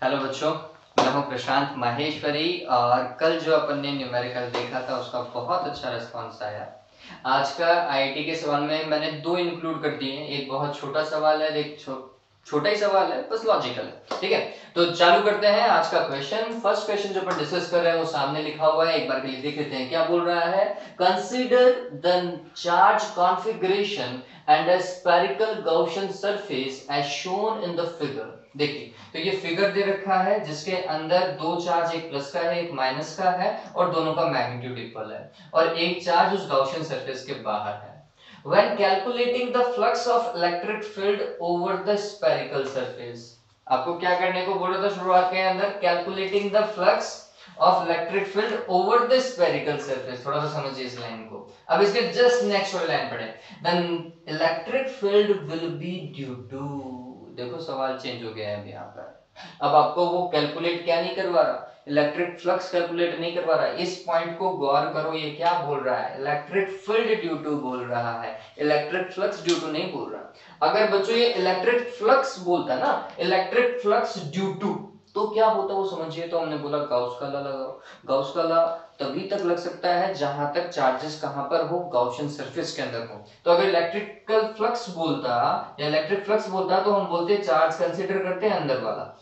Hello बच्चों, मैं हूं प्रशांत माहेश्वरी और कल जो अपन ने न्यूमेरिकल देखा था उसका बहुत अच्छा रिस्पांस आया। आज का आईआईटी के सवाल में मैंने दो इंक्लूड कर दिए हैं, एक बहुत छोटा सवाल है, एक छोटा ही सवाल है, बस लॉजिकल है। ठीक है, तो चालू करते हैं आज का क्वेश्चन। फर्स्ट क्वेश्चन जो अपन डिस्कस कर रहे हैं वो सामने लिखा हुआ है, एक बार के लिए देख लेते हैं क्या बोल रहा है। Consider the charge configuration and a spherical Gaussian surface as shown in the figure. देखिए, तो ये फिगर दे रखा है जिसके अंदर दो चार्ज, एक प्लस का है एक माइनस का है, और दोनों का मैग्नीट्यूड इक्वल है, और एक चार्ज उस गॉसियन सरफेस के बाहर है। When calculating the flux of electric field over the spherical surface, आपको क्या करने को बोला था शुरुआत के अंदर? Calculating the flux of electric field over the spherical surface. थोड़ा सा समझिए इस लाइन को। अब इसके जस्ट नेक्स्ट वाली लाइन पढ़े, then electric field will be due to. देखो सवाल चेंज हो गया है अब यहाँ पर। अब आपको वो कैलकुलेट क्या नहीं करवा रहा, इलेक्ट्रिक फ्लक्स कैलकुलेट नहीं करवा रहा। इस पॉइंट को गौर करो, ये क्या बोल रहा है? इलेक्ट्रिक फील्ड ड्यू टू बोल रहा है, इलेक्ट्रिक फ्लक्स ड्यू टू नहीं बोल रहा। अगर बच्चों ये इलेक्ट्रिक फ्लक्स बोलता ना, इलेक्ट्रिक फ्लक्स ड्यू टू, तो क्या होता वो समझिए। तो हमने बोला गाउस का लॉ लगाओ। गाउस का लॉ तभी तक लग सकता है जहां तक चार्जेस कहां पर हो, गॉसियन सरफेस के अंदर हो। तो अगर इलेक्ट्रिकल फ्लक्स बोलता या इलेक्ट्रिक फ्लक्स बोलता तो हम बोलते चार्ज कंसीडर करते हैं अंदर वाला।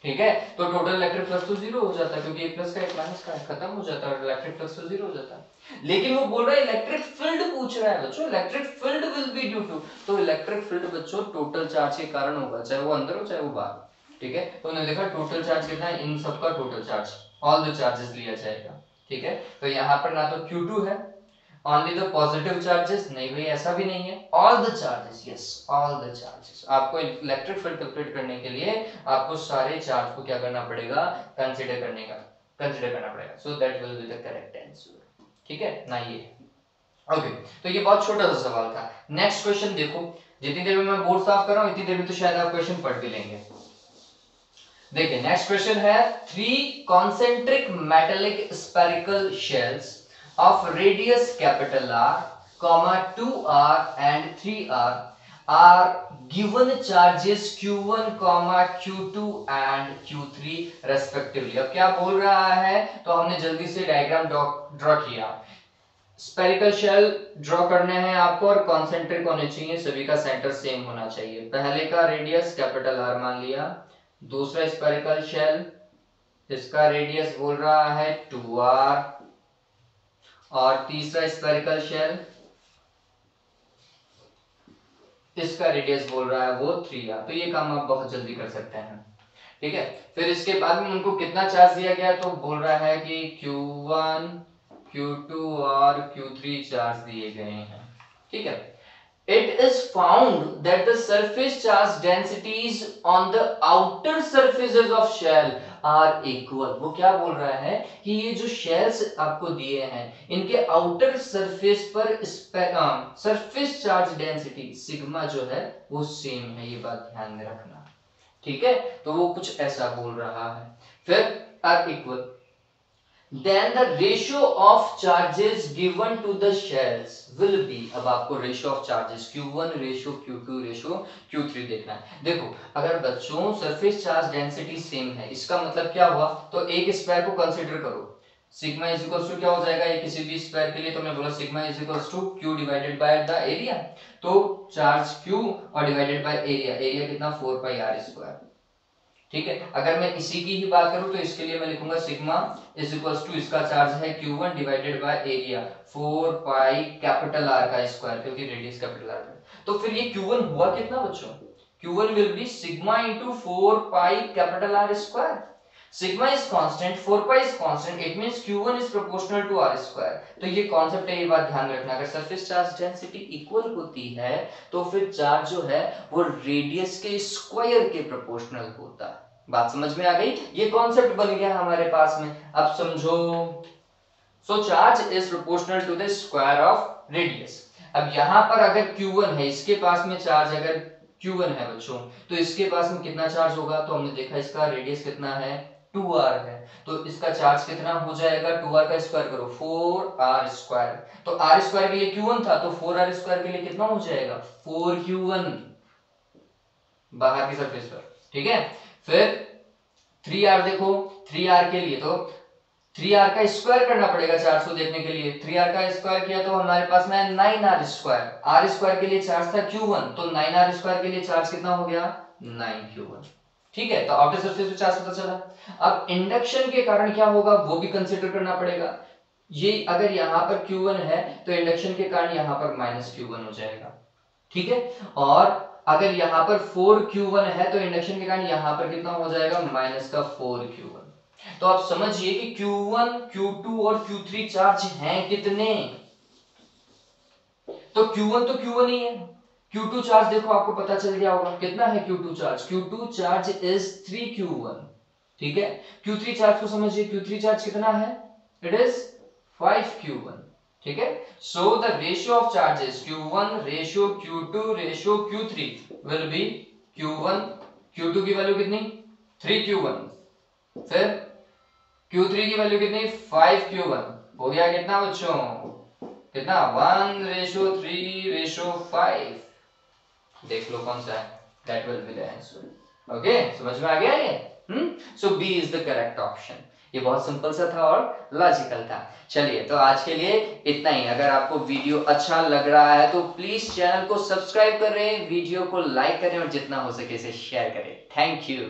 ठीक है, तो टोटल इलेक्ट्रिक फ्लक्स तो जीरो हो जाता है, क्योंकि एक प्लस का एक माइनस का है, खत्म हो जाता है, और इलेक्ट्रिक फ्लक्स तो जीरो हो जाता है। लेकिन वो बोल रहा है इलेक्ट्रिक फील्ड पूछ रहा है बच्चों, electric field will be due to. तो इलेक्ट्रिक फील्ड बच्चों टोटल चार्ज के कारण होगा, चाहे वो अंदर हो चाहे वो बाहर। ठीक है, तो उन्होंने देखा टोटल चार्ज कितना है, इन सबका total charge, all the charges लिया जाएगा। ठीक है, तो यहाँ पर ना तो Q2 है, only the positive charges, नहीं भाई ऐसा भी नहीं है, all the charges, yes all the charges। आपको इलेक्ट्रिक फील्ड कैलकुलेट करने के लिए आपको सारे चार्ज को क्या करना पड़ेगा, कंसीडर करना पड़ेगा। So that will be the correct answer. ठीक है ना, ये ओके। तो ये बहुत छोटा सा सवाल था। नेक्स्ट क्वेश्चन देखो, जितनी देर में मैं बोर्ड साफ कर रहा हूं इतनी देर में तो शायद आप क्वेश्चन पढ़ भी लेंगे। देखिए नेक्स्ट क्वेश्चन है, three concentric metallic spherical shells of radius capital R, comma 2R and 3R are given charges Q1, Q2 and Q3 respectively। अब क्या बोल रहा है, तो हमने जल्दी से डायग्राम ड्रॉ किया। स्पेरिकल शेल ड्रॉ करने हैं आपको और कॉन्सेंट्रिक होने चाहिए, सभी का सेंटर सेम होना चाहिए। पहले का रेडियस कैपिटल R मान लिया, दूसरा स्पेरिकल शेल, इसका रेडियस बोल रहा है 2R, और तीसरा स्फेरिकल शेल, इसका रेडियस बोल रहा है वो 3R। तो ये काम आप बहुत जल्दी कर सकते हैं। ठीक है, फिर इसके बाद में उनको कितना चार्ज दिया गया, तो बोल रहा है कि Q1, Q2 और Q3 चार्ज दिए गए हैं। ठीक है, it is found that the surface charge densities on the outer surfaces of shell are equal। वो क्या बोल रहा है कि ये जो शेल्स आपको दिए हैं इनके आउटर सरफेस पर सरफेस चार्ज डेंसिटी सिग्मा जो है वो सेम है, ये बात ध्यान में रखना। ठीक है, तो वो कुछ ऐसा बोल रहा है। फिर R equal, then the ratio of charges given to the shells will be। अब आपको ratio of charges Q1 ratio Q2 ratio Q3 देखना है। देखो अगर बच्चों सरफेस चार्ज डेंसिटी सेम है, इसका मतलब क्या हुआ, तो एक स्क्वायर को कंसीडर करो, सिग्मा इज इक्वल्स टू क्या हो जाएगा, ये किसी भी स्क्वायर के लिए तो हमने बोला sigma is equals to Q divided by the area. तो चार्ज Q और डिवाइडेड बाय एरिया, एरिया कितना 4 पाई R स्क्वायर। ठीक है, अगर मैं इसी की ही बात करूं तो इसके लिए मैं लिखूंगा सिग्मा इज इक्वल्स टू, इसका चार्ज है Q1 divided by area 4 pi capital R का स्क्वायर, क्योंकि रेडियस कैपिटल R है। तो फिर ये Q1 हुआ कितना बच्चों, Q1 will be sigma into 4 pi capital R square. Sigma is constant, 4 pi is constant, it means Q1 is proportional to R square. तो ये कांसेप्ट है, ये बात ध्यान रखना। अगर सरफेस चार्ज डेंसिटी इक्वल होती है तो फिर चार्ज जो है वो रेडियस के स्क्वायर के प्रोपोर्शनल होता है। बात समझ में आ गई, ये कॉन्सेप्ट बन गया हमारे पास में। अब समझो, so charge is proportional to the square of radius. अब यहां पर अगर Q1 है, इसके पास में चार्ज अगर Q1 है बच्चों, तो इसके पास में कितना चार्ज होगा, तो हमने देखा इसका रेडियस कितना है 2R है, तो इसका चार्ज कितना हो जाएगा, 2R का स्क्वायर करो 4R स्क्वायर। तो R स्क्वायर के लिए Q1 था, तो 4R स्क्वायर के लिए कितना हो जाएगा 4Q1 बाहर की सरफेस पर। ठीक है, फिर 3r देखो, 3r के लिए तो 3r का स्क्वायर करना पड़ेगा 400 देखने के लिए। 3r का स्क्वायर किया तो हमारे पास में 9r स्क्वायर, r स्क्वायर के लिए चार्ज था q1, तो 9r स्क्वायर के लिए चार्ज कितना हो गया 9q1। ठीक है, तो आउटर सरफेस पे चार्ज पता चला। अब इंडक्शन के कारण क्या होगा वो भी कंसीडर करना पड़ेगा। ये अगर यहाँ पर Q1 है तो इंडक्शन के कारण यहाँ पर -Q1 हो जाएगा। ठीक है, और अगर यहाँ पर 4Q1 है तो इंडक्शन के कारण यहाँ पर कितना हो जाएगा -4Q1। तो आप समझिए कि Q1, Q2 और Q3 चार्ज हैं कितने। तो Q1 तो Q1 ही है, Q2 चार्ज देखो आपको पता चल गया होगा कितना है Q2 charge. Q2 charge is 3Q1। ठीक है, Q3 चार्ज को समझिए, Q3 चार्ज कितना है, इट इज 5Q1। ठीक है, so the ratio of charges Q1 ratio Q2 ratio Q3 will be Q1, Q2 की वैल्यू कितनी 3Q1, फिर Q3 की वैल्यू कितनी 5Q1, हो गया कितना बच्चों, कितना 1:3:5। देख लो कौन सा है, that will be the answer. Okay, समझ में आ गया ये। So B is the correct option. ये बहुत सिंपल सा था और लॉजिकल था। चलिए, तो आज के लिए इतना ही। अगर आपको वीडियो अच्छा लग रहा है तो प्लीज चैनल को सब्सक्राइब करें, वीडियो को लाइक करें और जितना हो सके इसे शेयर करें। Thank you.